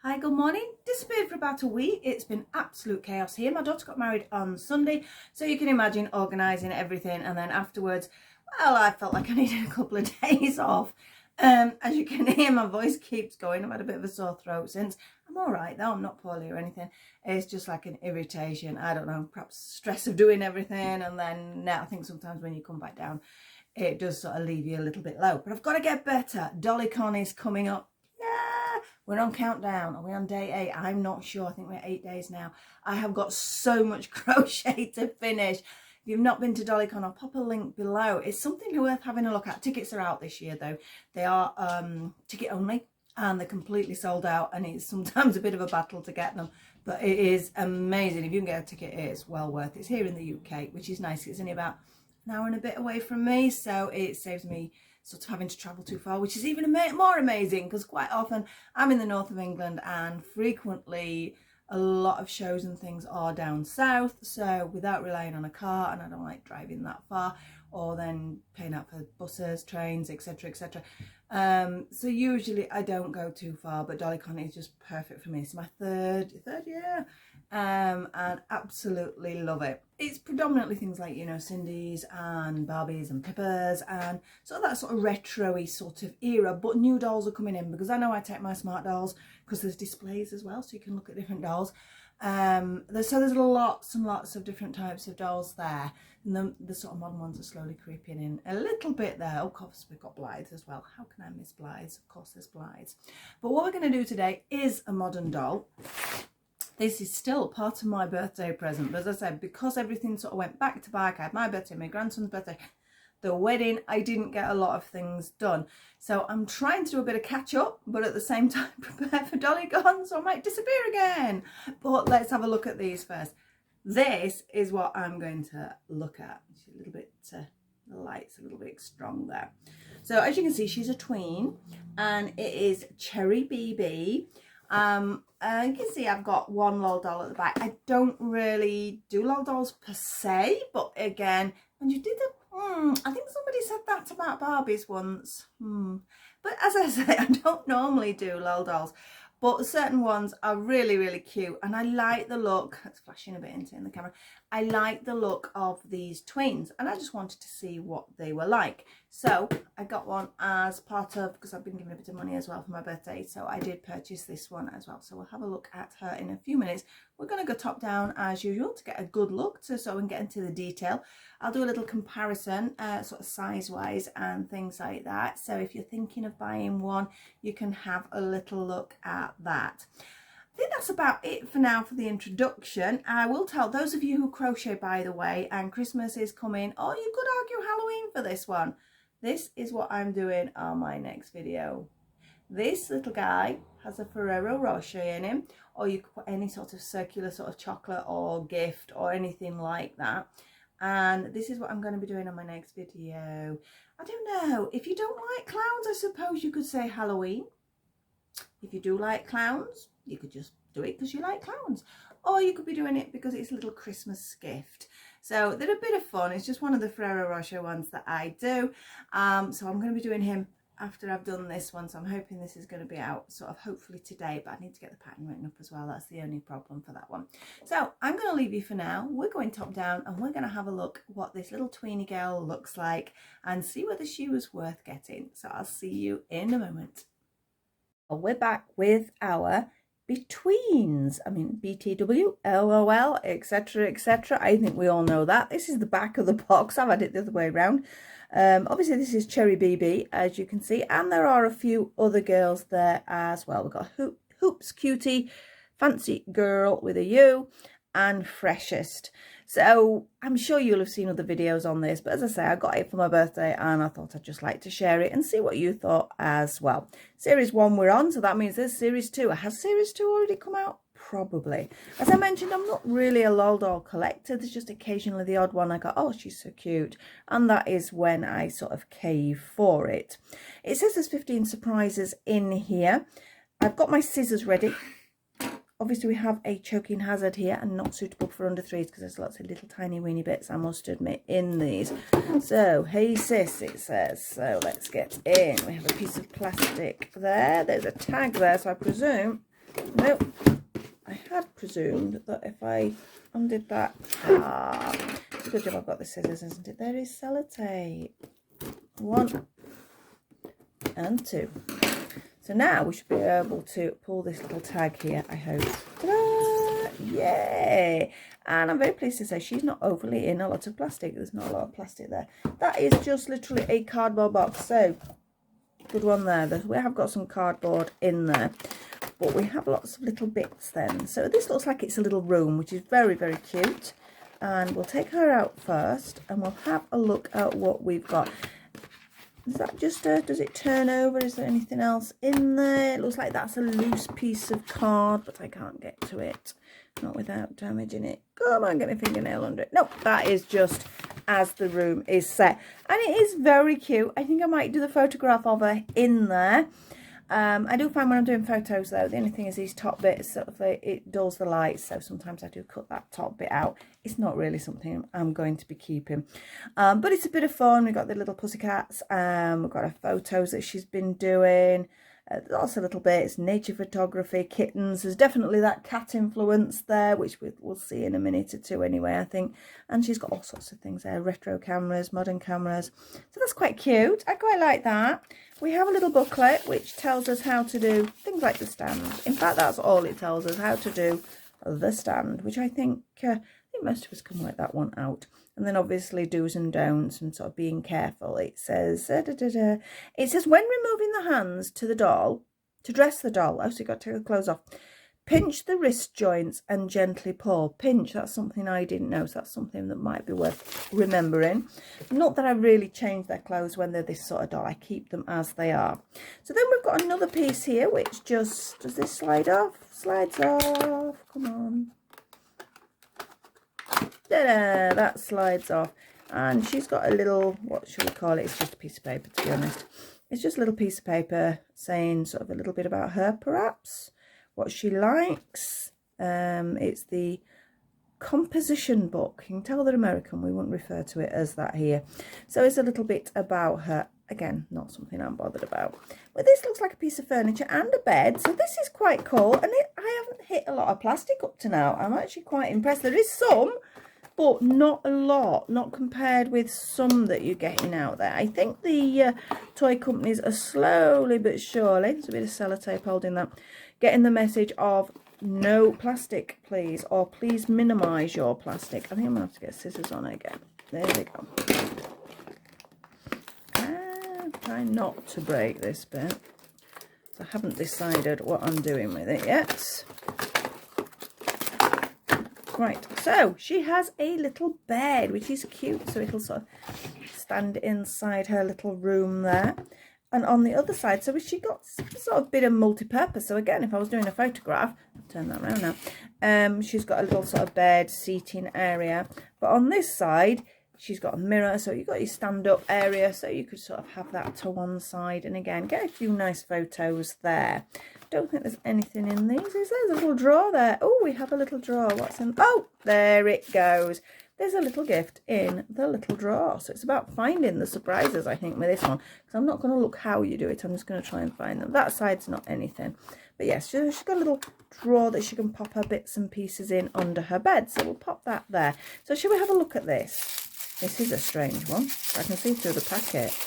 Hi, good morning. Disappeared for about a week. It's been absolute chaos here. My daughter got married on Sunday, so you can imagine organising everything. And then afterwards, well, I felt like I needed a couple of days off. As you can hear, my voice keeps going. I've had a bit of a sore throat since. I'm all right though. I'm not poorly or anything. It's just like an irritation. I don't know, perhaps stress of doing everything. And then now I think sometimes when you come back down, it does sort of leave you a little bit low. But I've got to get better. DollyCon is coming up. We're on countdown. Are we on day 8? I'm not sure. I think we're 8 days now. I have got so much crochet to finish. If you've not been to DollyCon, I'll pop a link below. It's something worth having a look at. Tickets are out this year though. They are ticket only and they're completely sold out, and it's sometimes a bit of a battle to get them. But it is amazing. If you can get a ticket, it is well worth it. It's here in the UK, which is nice. It's only about an hour and a bit away from me, so it saves me sort of having to travel too far, which is even more amazing because quite often I'm in the north of England and frequently a lot of shows and things are down south, so without relying on a car, and I don't like driving that far or then paying out for buses, trains, etc, etc. So usually I don't go too far, but DollyCon is just perfect for me. It's my third year, and absolutely love it. It's predominantly things like, you know, Cindy's and Barbies and Pippas and sort of that sort of retro-y sort of era, but new dolls are coming in because I know I take my smart dolls because there's displays as well, so you can look at different dolls. There's lots and lots of different types of dolls there, and the sort of modern ones are slowly creeping in a little bit there. Of course, we've got Blythe as well. How can I miss Blythe? Of course there's Blythe. But what we're going to do today is a modern doll. This is still part of my birthday present, but as I said, because everything sort of went back to back, I had my birthday, my grandson's birthday, the wedding, I didn't get a lot of things done. So I'm trying to do a bit of catch up, but at the same time prepare for DollyCon, so I might disappear again. But let's have a look at these first. This is what I'm going to look at. It's a little bit, the light's a little bit strong there. So as you can see, she's a tween and it is Cherry BB. And you can see I've got one LOL doll at the back. I don't really do LOL dolls per se, but again, when you did the I think somebody said that about Barbies once. But as I say, I don't normally do LOL dolls, but certain ones are really, really cute. And I like the look. It's flashing a bit in the camera. I like the look of these tweens, and I just wanted to see what they were like. So I got one as part of, because I've been given a bit of money as well for my birthday, so I did purchase this one as well. So we'll have a look at her in a few minutes. We're going to go top down as usual to get a good look, so we can get into the detail. I'll do a little comparison, sort of size wise and things like that. So if you're thinking of buying one, you can have a little look at that. I think that's about it for now for the introduction. I will tell those of you who crochet, by the way, and Christmas is coming, or you could argue Halloween for this one. This is what I'm doing on my next video. This little guy has a Ferrero Rocher in him, or you could put any sort of circular sort of chocolate or gift or anything like that. And this is what I'm going to be doing on my next video. I don't know, if you don't like clowns, I suppose you could say Halloween. If you do like clowns, you could just do it because you like clowns, or you could be doing it because it's a little Christmas gift. So they're a bit of fun. It's just one of the Ferrero Rocher ones that I do. So I'm going to be doing him after I've done this one, so I'm hoping this is going to be out sort of hopefully today, but I need to get the pattern written up as well. That's the only problem for that one. So I'm going to leave you for now. We're going top down and we're going to have a look what this little tweeny girl looks like and see whether she was worth getting. So I'll see you in a moment. Well, we're back with our betweens. I mean, BTW, LOL, etc, etc. I think we all know that. This is the back of the box. I've had it the other way around. Obviously this is Cherry BB, as you can see, and there are a few other girls there as well. We've got Hoops, Cutie, Fancy Girl with a U, and Freshest. So I'm sure you'll have seen other videos on this, but as I say, I got it for my birthday and I thought I'd just like to share it and see what you thought as well. Series 1 we're on, so that means there's series 2. Has series 2 already come out? Probably. As I mentioned, I'm not really a LOL doll collector. There's just occasionally the odd one I go, oh, she's so cute, and that is when I sort of cave for it. It says there's 15 surprises in here. I've got my scissors ready. Obviously we have a choking hazard here and not suitable for under 3s because there's lots of little tiny weeny bits, I must admit, in these. So, hey sis, it says. So let's get in. We have a piece of plastic there. There's a tag there, so I presume Nope. I had presumed that if I undid that, it's a good job I've got the scissors, isn't it? There is sellotape. 1 and 2. So now we should be able to pull this little tag here, I hope. Ta-da! Yay! And I'm very pleased to say she's not overly in a lot of plastic. There's not a lot of plastic there. That is just literally a cardboard box. So, good one there. We have got some cardboard in there. But we have lots of little bits then. So this looks like it's a little room, which is very, very cute. And we'll take her out first and we'll have a look at what we've got. Is that just does it turn over? Is there anything else in there? It looks like that's a loose piece of card, but I can't get to it. Not without damaging it. Come on, get my fingernail under it. Nope, that is just as the room is set. And it is very cute. I think I might do the photograph of her in there. I do find when I'm doing photos though, the only thing is these top bits, sort of it dulls the light, so sometimes I do cut that top bit out. It's not really something I'm going to be keeping. But it's a bit of fun. We've got the little pussycats, we've got her photos that she's been doing, lots of little bits, nature photography, kittens. There's definitely that cat influence there, which we'll see in a minute or two anyway, I think. And she's got all sorts of things there, retro cameras, modern cameras. So that's quite cute. I quite like that. We have a little booklet which tells us how to do things like the stand. In fact, that's all it tells us, how to do the stand, which I think most of us can work that one out. And then obviously do's and don'ts and sort of being careful. It says, it says when removing the hands to the doll, to dress the doll, oh, so you've got to take the clothes off, pinch the wrist joints and gently pull. Pinch, that's something I didn't know, so that's something that might be worth remembering. Not that I really change their clothes when they're this sort of doll. I keep them as they are. So then we've got another piece here, which just, does this slide off? Slides off, come on. Ta-da, that slides off. And she's got a little, what shall we call it? It's just a piece of paper, to be honest. It's just a little piece of paper saying sort of a little bit about her, perhaps. What she likes. It's the composition book. You can tell they're American. We wouldn't refer to it as that here. So it's a little bit about her. Again, not something I'm bothered about. But this looks like a piece of furniture and a bed. So this is quite cool. And I haven't hit a lot of plastic up to now. I'm actually quite impressed. There is some, but not a lot. Not compared with some that you're getting out there. I think the toy companies are slowly but surely, there's a bit of sellotape holding that, getting the message of no plastic, please, or please minimise your plastic. I think I'm going to have to get scissors on again. There we go. Try not to break this bit. So I haven't decided what I'm doing with it yet. Right, so she has a little bed, which is cute. So it'll sort of stand inside her little room there. And on the other side, so she got sort of bit of multi-purpose. So again, if I was doing a photograph, I'll turn that around now. She's got a little sort of bed seating area. But on this side, she's got a mirror. So you've got your stand-up area. So you could sort of have that to one side. And again, get a few nice photos there. Don't think there's anything in these. Is there a little drawer there? Oh, we have a little drawer. What's in? Oh, there it goes. There's a little gift in the little drawer. So it's about finding the surprises, I think, with this one. Because I'm not going to look how you do it. I'm just going to try and find them. That side's not anything. But yes, she's got a little drawer that she can pop her bits and pieces in under her bed. So we'll pop that there. So shall we have a look at this? This is a strange one. I can see through the packet.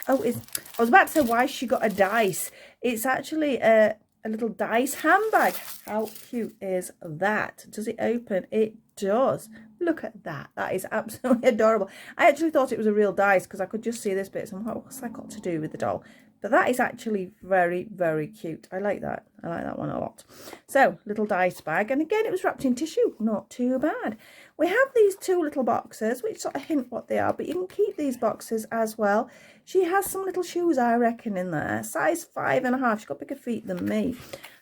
Oh, I was about to say why she got a dice. It's actually a little dice handbag. How cute is that? Does it open? It does. Look at that. That is absolutely adorable. I actually thought it was a real dice because I could just see this bit. So I'm like, what's that got to do with the doll? But that is actually very, very cute. I like that. I like that one a lot. So, little dice bag. And again, it was wrapped in tissue. Not too bad. We have these two little boxes, which sort of hint what they are. But you can keep these boxes as well. She has some little shoes, I reckon, in there. Size 5.5. She's got bigger feet than me.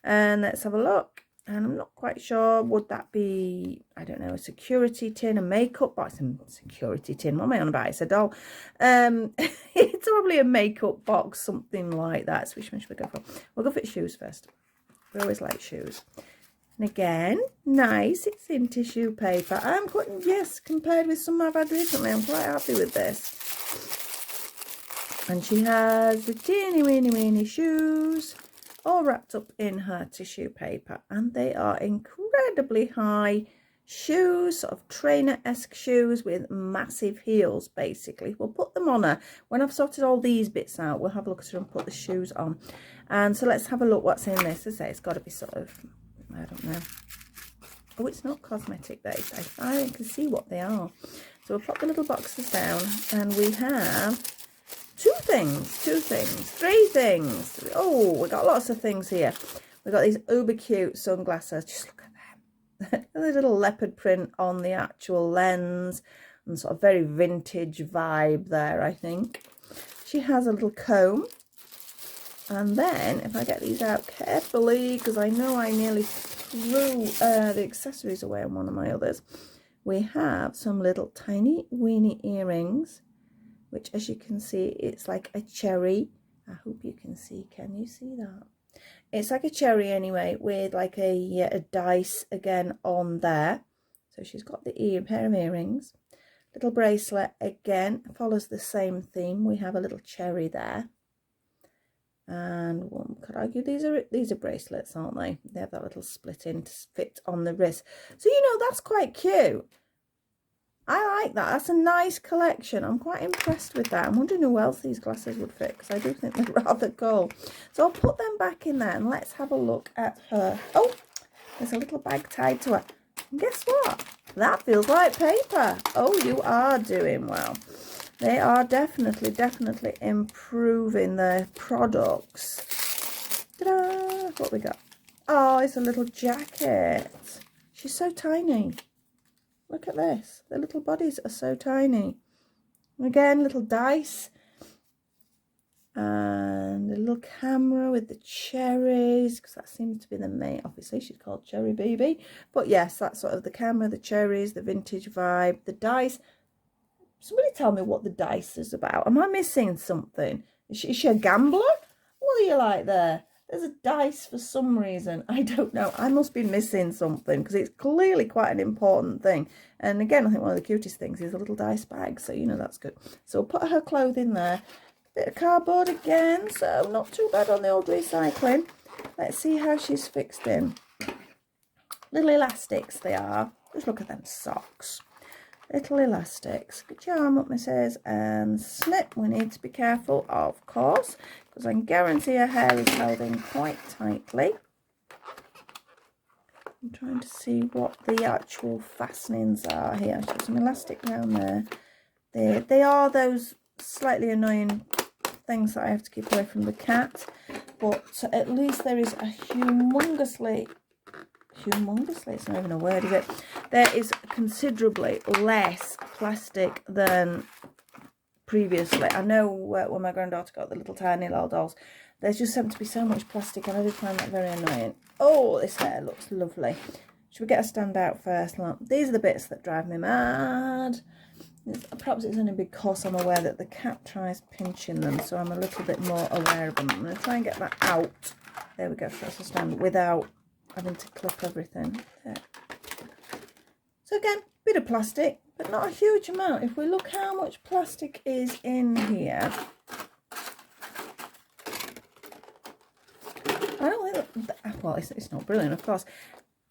And let's have a look. And I'm not quite sure, would that be, I don't know, a security tin, a makeup box, a security tin, what am I on about? It's a doll. It's probably a makeup box, something like that. So which one should we go for? We'll go for shoes first. We always like shoes. And again, nice, it's in tissue paper. I'm quite, yes, compared with some I've had recently, I'm quite happy with this. And she has the teeny weeny weeny shoes. all wrapped up in her tissue paper, and they are incredibly high shoes, sort of trainer-esque shoes with massive heels. Basically, we'll put them on her when I've sorted all these bits out. We'll have a look at her and put the shoes on. And so let's have a look what's in this. As I say, it's got to be sort of, I don't know. Oh, it's not cosmetic based. I can see what they are. So we'll pop the little boxes down, and we have three things. Oh, we got lots of things here. We got these uber cute sunglasses. Just look at them. A little leopard print on the actual lens, and sort of very vintage vibe there, I think. She has a little comb. And then, if I get these out carefully, because I know I nearly threw the accessories away on one of my others, we have some little tiny weeny earrings, which, as you can see, it's like a cherry. I hope you can see. Can you see that? It's like a cherry anyway, with like a dice again on there. So she's got the pair of earrings. Little bracelet again follows the same theme. We have a little cherry there. And one could argue these are bracelets, aren't they? They have that little split in to fit on the wrist. So, you know, that's quite cute. I like that. That's a nice collection. I'm quite impressed with that. I'm wondering who else these glasses would fit, because I do think they're rather cool. So I'll put them back in there, and let's have a look at her. Oh, there's a little bag tied to her. And guess what? That feels like paper. Oh, you are doing well. They are definitely improving their products. Ta-da! What we got? Oh, it's a little jacket. She's so tiny. Look at this. The little bodies are so tiny. Again, little dice. And a little camera with the cherries, because that seems to be the main. Obviously, she's called Cherry BB. But yes, that's sort of the camera, the cherries, the vintage vibe, the dice. Somebody tell me what the dice is about. Am I missing something? Is she a gambler? What are you like there? There's a dice for some reason. I don't know. I must be missing something, because it's clearly quite an important thing. And again, I think one of the cutest things is a little dice bag. So, you know, that's good. So we'll put her clothing there. Bit of cardboard again. So not too bad on the old recycling. Let's see how she's fixed in. Little elastics they are. Just look at them socks. Little elastics. Get your arm up, missus, and snip. We need to be careful, of course, because I can guarantee her hair is held in quite tightly. I'm trying to see what the actual fastenings are here. There's some elastic down there. They are those slightly annoying things that I have to keep away from the cat, but at least there is a humongously, it's not even a word, is it? There is considerably less plastic than previously. I know when my granddaughter got the little tiny little dolls, there's just seemed to be so much plastic, and I did find that very annoying. Oh, this hair looks lovely. Should we get a stand out first? Look, these are the bits that drive me mad. Perhaps it's only because I'm aware that the cat tries pinching them, so I'm a little bit more aware of them. I'm going to try and get that out. There we go, so that's a stand without having to clip everything. There. So again, bit of plastic, but not a huge amount. If we look how much plastic is in here, I don't think that, well, it's not brilliant, of course.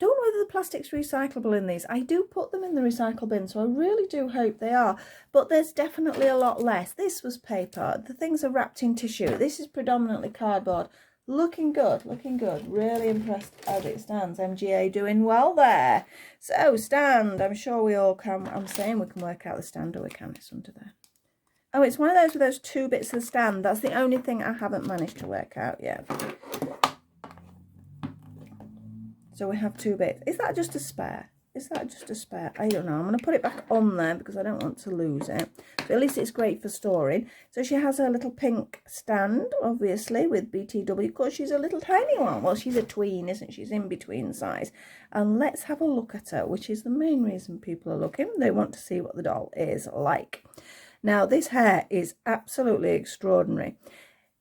Don't know whether the plastic's recyclable in these. I do put them in the recycle bin, so I really do hope they are. But there's definitely a lot less. This was paper. The things are wrapped in tissue. This is predominantly cardboard. Looking good, looking good. Really impressed as it stands. MGA doing well there. So, stand. I'm sure we all can. I'm saying we can work out the stand, or we can. It's under there. Oh, it's one of those with those two bits of the stand. That's the only thing I haven't managed to work out yet. So we have two bits. Is that just a spare? Is that just a spare? I don't know. I'm going to put it back on there because I don't want to lose it. So at least it's great for storing. So she has her little pink stand, obviously, with BTW. Of course, she's a little tiny one. Well, she's a tween, isn't she? She's in between size. And let's have a look at her, which is the main reason people are looking. They want to see what the doll is like. Now, this hair is absolutely extraordinary.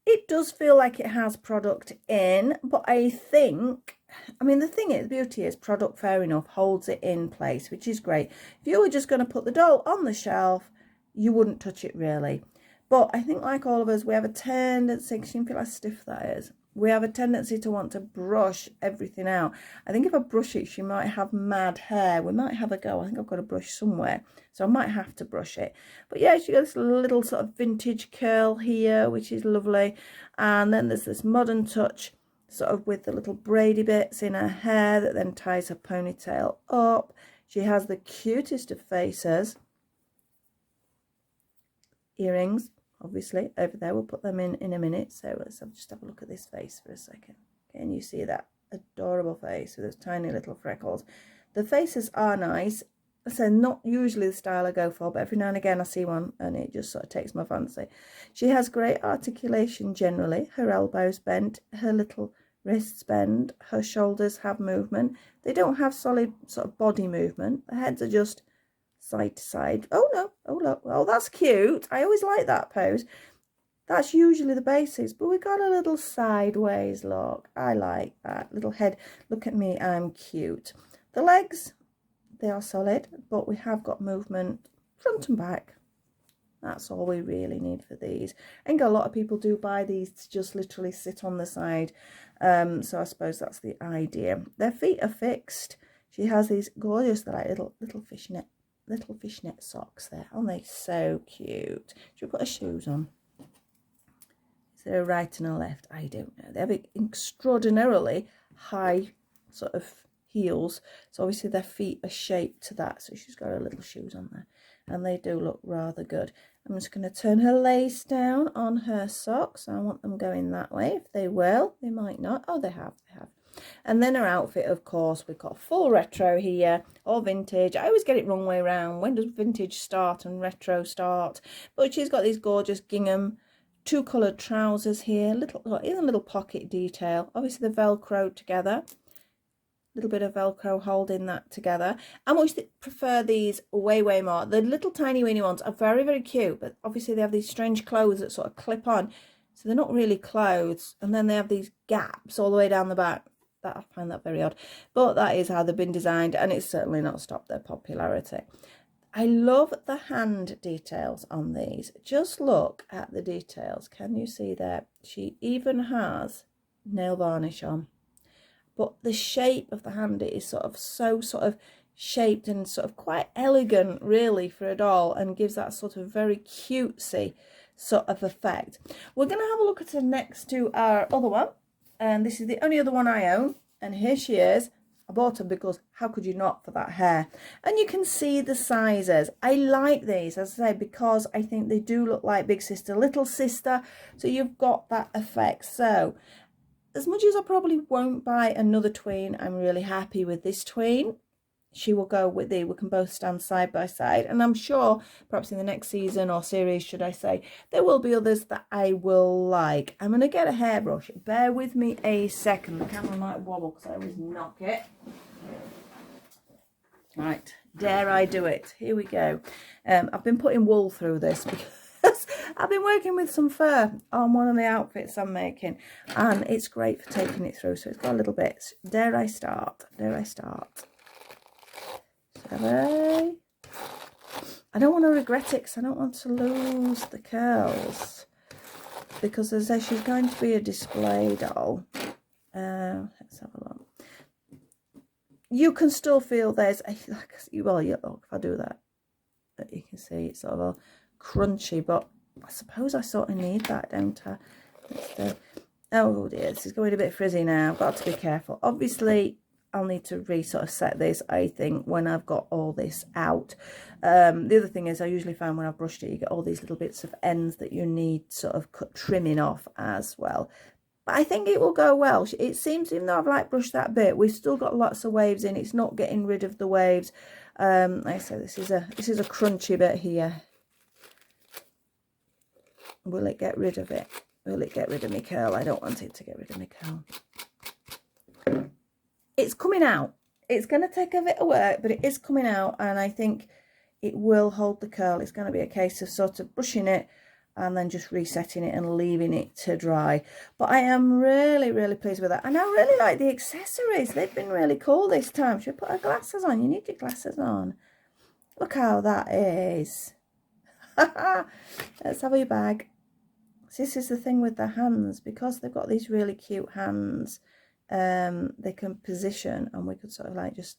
It does feel like it has product in, but I think... I mean, the thing is, beauty is product, fair enough, holds it in place, which is great. If you were just going to put the doll on the shelf, you wouldn't touch it really. But I think, like all of us, we have a tendency, because you can feel how stiff that is. we have a tendency to want to brush everything out. I think if I brush it, she might have mad hair. We might have a go. I think I've got a brush somewhere, so I might have to brush it. But yeah, she got this little sort of vintage curl here, which is lovely. And then there's this modern touch, sort of with the little braidy bits in her hair that then ties her ponytail up. She has the cutest of faces. Earrings, obviously, over there. We'll put them in a minute. So let's just have a look at this face for a second. Can you see that adorable face with those tiny little freckles? The faces are nice. So not usually the style I go for, but every now and again I see one and it just sort of takes my fancy. She has great articulation generally. Her elbows bend, her little wrists bend, her shoulders have movement. They don't have solid sort of body movement. The heads are just side to side. Oh no, oh look, oh that's cute. I always like that pose. That's usually the basics, but we got a little sideways look. I like that little head. Look at me, I'm cute. The legs, they are solid, but we have got movement front and back. That's all we really need for these. I think a lot of people do buy these to just literally sit on the side. So I suppose that's the idea. Their feet are fixed. She has these gorgeous, like little fishnet socks there. Aren't they so cute? Should we put her shoes on? Is there a right and a left? I don't know. They have extraordinarily high sort of heels, so obviously their feet are shaped to that, so she's got her little shoes on there and they do look rather good. I'm just going to turn her lace down on her socks. I want them going that way. If they will, they might not. Oh, they have. And then her outfit, of course, we've got full retro here, or vintage. I always get it wrong way around. When does vintage start and retro start? But she's got these gorgeous gingham, two coloured trousers here, even a little pocket detail. Obviously the Velcro together. Little bit of Velcro holding that together. I much prefer these way more. The little tiny weeny ones are very cute, but obviously they have these strange clothes that sort of clip on, so they're not really clothes. And then they have these gaps all the way down the back. That I find that very odd, but that is how they've been designed, and it's certainly not stopped their popularity. I love the hand details on these. Just look at the details. Can you see there? She even has nail varnish on. But the shape of the hand is sort of shaped and sort of quite elegant really for a doll, and gives that sort of very cutesy sort of effect. We're going to have a look at her next to our other one, and this is the only other one I own, and here she is. I bought her because how could you not for that hair? And you can see the sizes. I like these, as I say, because I think they do look like big sister, little sister, so you've got that effect. So as much as I probably won't buy another tween, I'm really happy with this tween. She will go with we can both stand side by side, and I'm sure perhaps in the next season or series, should I say, there will be others that I will like. I'm going to get a hairbrush. Bear with me a second. The camera might wobble because I always knock it. Right, dare I do it? Here we go. I've been putting wool through this because I've been working with some fur on one of the outfits I'm making, and it's great for taking it through. So it's got a little bit. Dare I start? Dare I start? I don't want to regret it because I don't want to lose the curls, because as I say, she's going to be a display doll. Let's have a look. You can still feel there's a, well, yeah, look, if I do that, you can see it's sort of a crunchy, but I suppose I sort of need that, don't I? Oh dear, this is going a bit frizzy now. I've got to be careful. Obviously I'll need to sort of set this, I think, when I've got all this out. The other thing is, I usually find when I've brushed it, you get all these little bits of ends that you need sort of trimming off as well. But I think it will go well. It seems, even though I've like brushed that bit, we've still got lots of waves in. It's not getting rid of the waves. Like I say, this is a crunchy bit here. Will it get rid of it? Will it get rid of my curl? I don't want it to get rid of my curl. It's coming out. It's going to take a bit of work, but it is coming out, and I think it will hold the curl. It's going to be a case of sort of brushing it and then just resetting it and leaving it to dry. But I am really pleased with that, and I really like the accessories. They've been really cool this time. Should we put our glasses on? You need your glasses on. Look how that is. Let's have your bag. This is the thing with the hands, because they've got these really cute hands, they can position, and we could sort of like just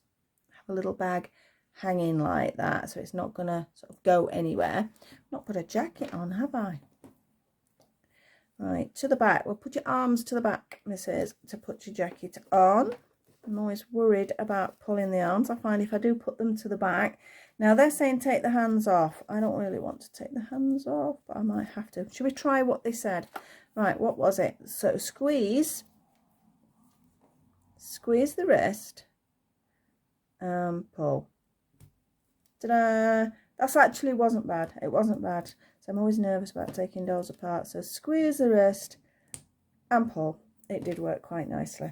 have a little bag hanging like that, so it's not gonna sort of go anywhere. Not put a jacket on, have I? Right, to the back. We'll put your arms to the back, Mrs. to put your jacket on. I'm always worried about pulling the arms. I find if I do put them to the back. Now they're saying take the hands off. I don't really want to take the hands off, but I might have to. Should we try what they said? Right, what was it? So squeeze the wrist, pull. Ta-da! That's actually wasn't bad. It wasn't bad. So I'm always nervous about taking dolls apart. So squeeze the wrist and pull. It did work quite nicely.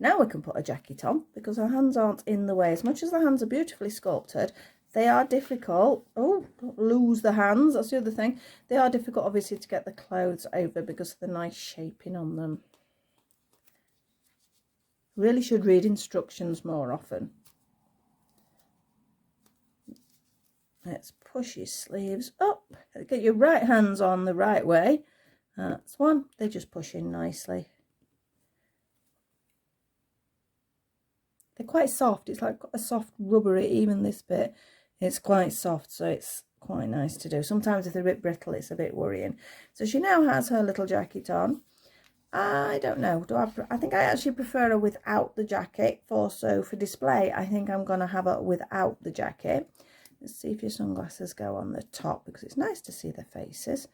Now we can put a jacket on, because our hands aren't in the way. As much as the hands are beautifully sculpted, they are difficult. Oh, don't lose the hands. That's the other thing. They are difficult, obviously, to get the clothes over because of the nice shaping on them. Really should read instructions more often. Let's push your sleeves up. Get your right hands on the right way. That's one. They just push in nicely. They're quite soft. It's like a soft rubbery, even this bit. It's quite soft, so it's quite nice to do. Sometimes if they're a bit brittle, it's a bit worrying. So she now has her little jacket on. I don't know. I think I actually prefer her without the jacket. For display, I think I'm going to have her without the jacket. Let's see if your sunglasses go on the top, because it's nice to see their faces.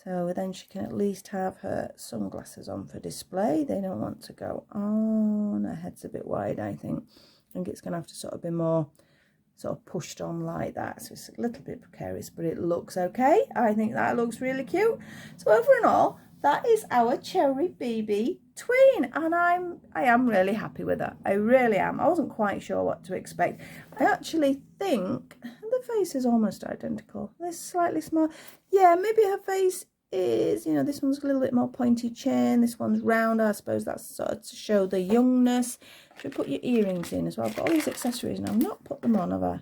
So then she can at least have her sunglasses on for display. They don't want to go on. Her head's a bit wide, I think. I think it's going to have to sort of be more sort of pushed on like that. So it's a little bit precarious, but it looks okay. I think that looks really cute. So over and all, that is our Cherry BB tween, and I am really happy with her. I really am. I wasn't quite sure what to expect. I actually think the face is almost identical. This slightly small. Yeah, maybe her face is, you know, this one's a little bit more pointy chin, this one's round. I suppose that's sort of to show the youngness. Should we put your earrings in as well? I've got all these accessories now. I've not put them on, have I?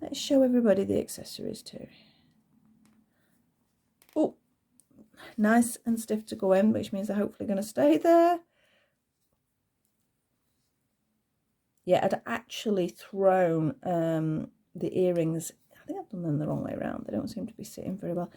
Let's show everybody the accessories too. Oh, nice and stiff to go in, which means they're hopefully going to stay there. Yeah, I'd actually thrown the earrings. I think I've done them the wrong way around. They don't seem to be sitting very well.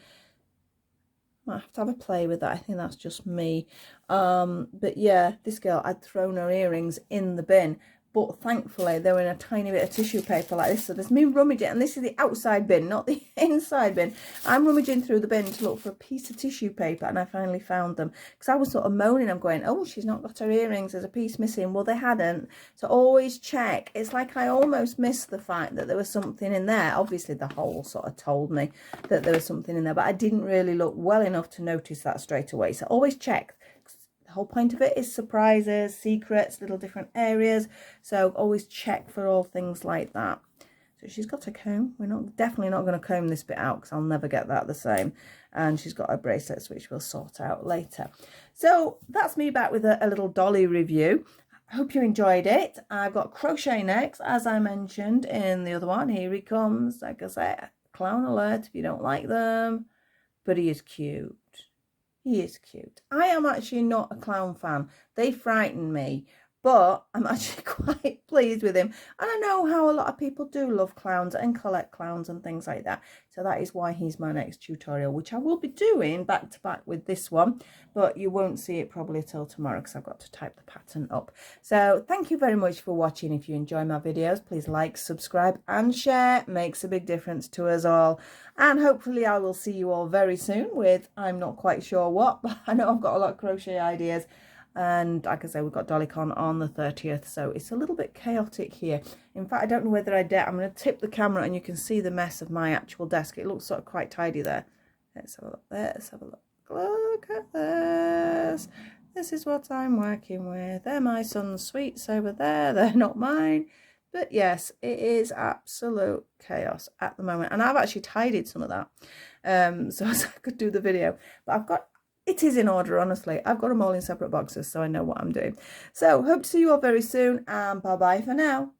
Might have to have a play with that. I think that's just me. But yeah, this girl, I'd thrown her earrings in the bin, but thankfully they were in a tiny bit of tissue paper like this. So there's me rummaging, and this is the outside bin, not the inside bin. I'm rummaging through the bin to look for a piece of tissue paper, and I finally found them, because I was sort of moaning. I'm going, oh, she's not got her earrings, there's a piece missing. Well, they hadn't. So always check. It's like I almost missed the fact that there was something in there. Obviously the hole sort of told me that there was something in there, but I didn't really look well enough to notice that straight away. So always check. The whole point of it is surprises, secrets, little different areas. So always check for all things like that. So she's got a comb. We're definitely not going to comb this bit out, because I'll never get that the same. And she's got her bracelets, which we'll sort out later. So that's me back with a little dolly review. I hope you enjoyed it. I've got crochet next, as I mentioned in the other one. Here he comes. Like I say, clown alert if you don't like them. But he is cute. He is cute. I am actually not a clown fan. They frighten me, but I'm actually quite pleased with him. And I know how a lot of people do love clowns and collect clowns and things like that. So that is why he's my next tutorial, which I will be doing back to back with this one. But you won't see it probably till tomorrow, because I've got to type the pattern up. So thank you very much for watching. If you enjoy my videos, please like, subscribe and share. It makes a big difference to us all. And hopefully I will see you all very soon with, I'm not quite sure what, but I know I've got a lot of crochet ideas. And like I say, we've got DollyCon on the 30th, so it's a little bit chaotic here. In fact, I don't know whether I dare. I'm going to tip the camera and you can see the mess of my actual desk. It looks sort of quite tidy there. Let's have a look there. Let's have a look. Look at this. This is what I'm working with. They're my son's sweets over there. They're not mine. But yes, it is absolute chaos at the moment. And I've actually tidied some of that so I could do the video. But it is in order, honestly. I've got them all in separate boxes, so I know what I'm doing. So hope to see you all very soon, and bye-bye for now.